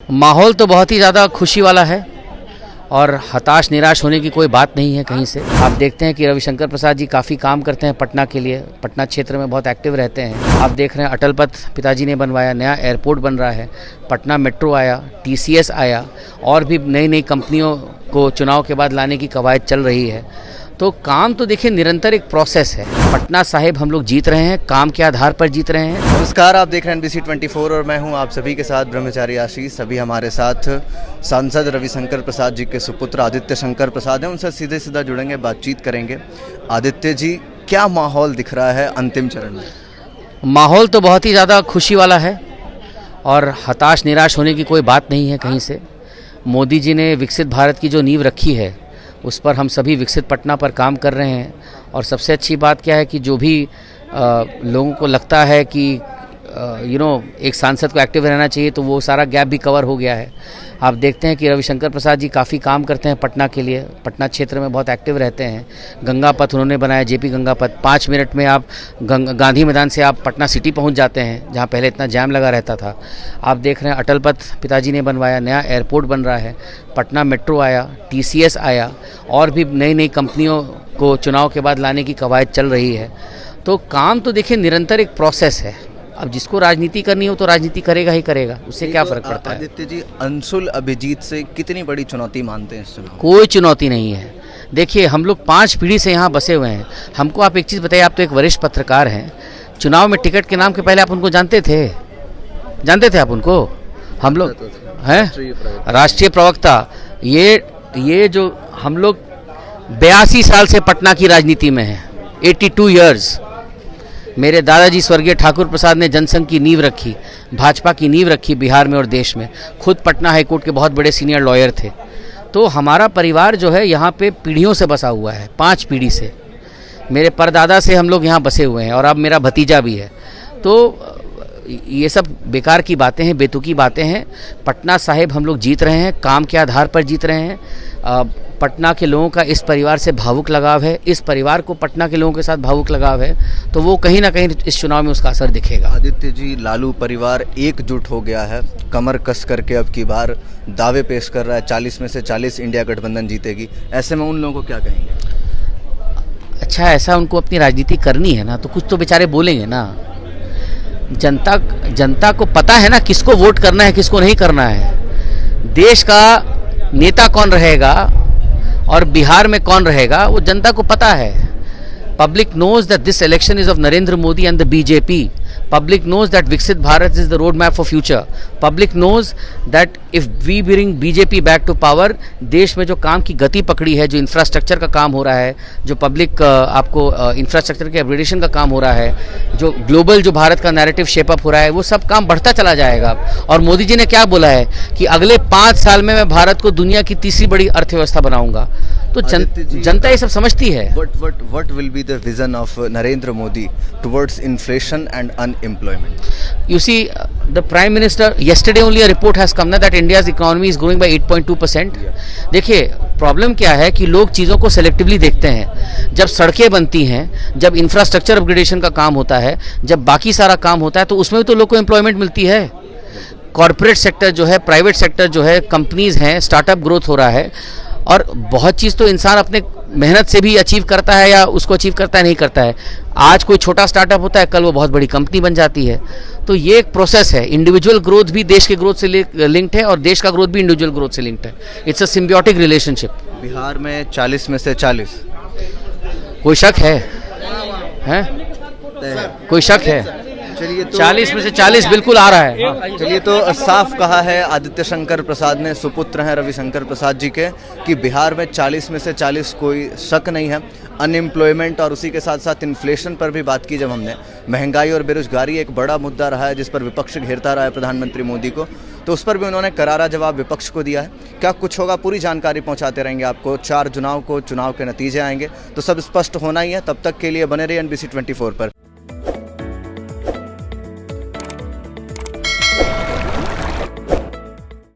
माहौल तो बहुत ही ज़्यादा खुशी वाला है और हताश निराश होने की कोई बात नहीं है कहीं से। आप देखते हैं कि रविशंकर प्रसाद जी काफ़ी काम करते हैं पटना के लिए, पटना क्षेत्र में बहुत एक्टिव रहते हैं। आप देख रहे हैं अटल पथ पिताजी ने बनवाया, नया एयरपोर्ट बन रहा है, पटना मेट्रो आया, TCS आया और भी नई नई कंपनियों को चुनाव के बाद लाने की कवायद चल रही है। तो काम तो देखिए निरंतर एक प्रोसेस है। पटना साहिब हम लोग जीत रहे हैं, काम के आधार पर जीत रहे हैं। नमस्कार, आप देख रहे हैं NBC 24 और मैं हूं आप सभी के साथ ब्रह्मचारी आशीष। सभी हमारे साथ सांसद रविशंकर प्रसाद जी के सुपुत्र आदित्य शंकर प्रसाद हैं, उनसे सीधे सीधा जुड़ेंगे, बातचीत करेंगे। आदित्य जी, क्या माहौल दिख रहा है अंतिम चरण में? माहौल तो बहुत ही ज़्यादा खुशी वाला है और हताश निराश होने की कोई बात नहीं है कहीं से। मोदी जी ने विकसित भारत की जो नींव रखी है उस पर हम सभी विकसित पटना पर काम कर रहे हैं। और सबसे अच्छी बात क्या है कि जो भी लोगों को लगता है कि एक सांसद को एक्टिव रहना चाहिए, तो वो सारा गैप भी कवर हो गया है। आप देखते हैं कि रविशंकर प्रसाद जी काफ़ी काम करते हैं पटना के लिए, पटना क्षेत्र में बहुत एक्टिव रहते हैं। गंगा पथ उन्होंने बनाया, JP गंगा पथ। 5 मिनट में आप गांधी मैदान से आप पटना सिटी पहुंच जाते हैं, जहां पहले इतना जाम लगा रहता था। आप देख रहे हैं अटल पथ पिताजी ने बनवाया, नया एयरपोर्ट बन रहा है, पटना मेट्रो आया, TCS आया और भी नई नई कंपनियों को चुनाव के बाद लाने की कवायद चल रही है। तो काम तो देखिए निरंतर एक प्रोसेस है। अब जिसको राजनीति करनी हो तो राजनीति करेगा ही करेगा, उससे क्या फ़र्क पड़ता है। आदित्य जी, अंशुल अभिजीत से कितनी बड़ी चुनौती मानते हैं इस चुनाव? कोई चुनौती नहीं है। देखिए, हम लोग 5 पीढ़ी से यहाँ बसे हुए हैं। हमको आप एक चीज़ बताइए, आप तो एक वरिष्ठ पत्रकार हैं, चुनाव में टिकट के नाम के पहले आप उनको जानते थे आप उनको? हम लोग हैं राष्ट्रीय प्रवक्ता। ये जो हम लोग 82 साल से पटना की राजनीति में हैं, 82 ईयर्स। मेरे दादाजी स्वर्गीय ठाकुर प्रसाद ने जनसंघ की नींव रखी, भाजपा की नींव रखी बिहार में और देश में। खुद पटना हाईकोर्ट के बहुत बड़े सीनियर लॉयर थे। तो हमारा परिवार जो है यहाँ पे पीढ़ियों से बसा हुआ है, 5 पीढ़ी से। मेरे परदादा से हम लोग यहाँ बसे हुए हैं और अब मेरा भतीजा भी है। तो ये सब बेकार की बातें हैं, बेतुकी बातें हैं। पटना साहिब हम लोग जीत रहे हैं, काम के आधार पर जीत रहे हैं। पटना के लोगों का इस परिवार से भावुक लगाव है, इस परिवार को पटना के लोगों के साथ भावुक लगाव है, तो वो कहीं ना कहीं इस चुनाव में उसका असर दिखेगा। आदित्य जी, लालू परिवार एकजुट हो गया है, कमर कस करके अब की बार दावे पेश कर रहा है 40 में से 40 इंडिया गठबंधन जीतेगी। ऐसे में उन लोगों को क्या कहेंगे? अच्छा, ऐसा उनको अपनी राजनीति करनी है ना, तो कुछ तो बेचारे बोलेंगे ना। जनता को पता है ना किसको वोट करना है, किसको नहीं करना है। देश का नेता कौन रहेगा और बिहार में कौन रहेगा, वो जनता को पता है। Public knows that this election is of Narendra Modi and the BJP. Public knows that Viksit Bharat is the roadmap for future. Public knows that if we bring BJP back to power, देश में जो काम की गति पकड़ी है, जो infrastructure का काम हो रहा है, जो पब्लिक आपको इंफ्रास्ट्रक्चर के अपग्रेडेशन का काम हो रहा है, जो ग्लोबल जो भारत का नैरेटिव शेपअप हो रहा है, वो सब काम बढ़ता चला जाएगा। और मोदी जी ने क्या बोला है कि अगले 5 साल में मैं भारत को दुनिया की तीसरी बड़ी अर्थव्यवस्था बनाऊंगा। तो जनता ये सब समझती है। What will be the vision of Narendra Modi towards inflation and unemployment? You see, the Prime Minister, yesterday only a report has come that India's economy is growing by 8.2%. देखिए, प्रॉब्लम क्या है कि लोग चीज़ों को सेलेक्टिवली देखते हैं। जब सड़कें बनती हैं, जब इंफ्रास्ट्रक्चर अपग्रेडेशन का काम होता है, जब बाकी सारा काम होता है, तो उसमें भी तो लोग को एम्प्लॉयमेंट मिलती है। कॉर्पोरेट सेक्टर जो है, प्राइवेट सेक्टर जो है, कंपनीज हैं, स्टार्टअप ग्रोथ हो रहा है। और बहुत चीज़ तो इंसान अपने मेहनत से भी अचीव करता है, या उसको अचीव करता है नहीं करता है। आज कोई छोटा स्टार्टअप होता है, कल वो बहुत बड़ी कंपनी बन जाती है। तो ये एक प्रोसेस है। इंडिविजुअल ग्रोथ भी देश के ग्रोथ से लिंक्ड है और देश का ग्रोथ भी इंडिविजुअल ग्रोथ से लिंक्ड है। It's a symbiotic relationship. Bihar में 40 में से 40 कोई शक है? कोई शक है? चलिए, तो 40 में से 40 बिल्कुल आ रहा है। चलिए, तो साफ कहा है आदित्य शंकर प्रसाद ने, सुपुत्र हैं रविशंकर प्रसाद जी के, कि बिहार में 40 में से 40 कोई शक नहीं है। अनएम्प्लॉयमेंट और उसी के साथ साथ इन्फ्लेशन पर भी बात की जब हमने, महंगाई और बेरोजगारी एक बड़ा मुद्दा रहा है जिस पर विपक्ष घेरता रहा है प्रधानमंत्री मोदी को, तो उस पर भी उन्होंने करारा जवाब विपक्ष को दिया है। क्या कुछ होगा, पूरी जानकारी पहुंचाते रहेंगे आपको। 4 चुनाव के नतीजे आएंगे तो सब स्पष्ट होना ही है। तब तक के लिए बने रहिए NBC 24 पर।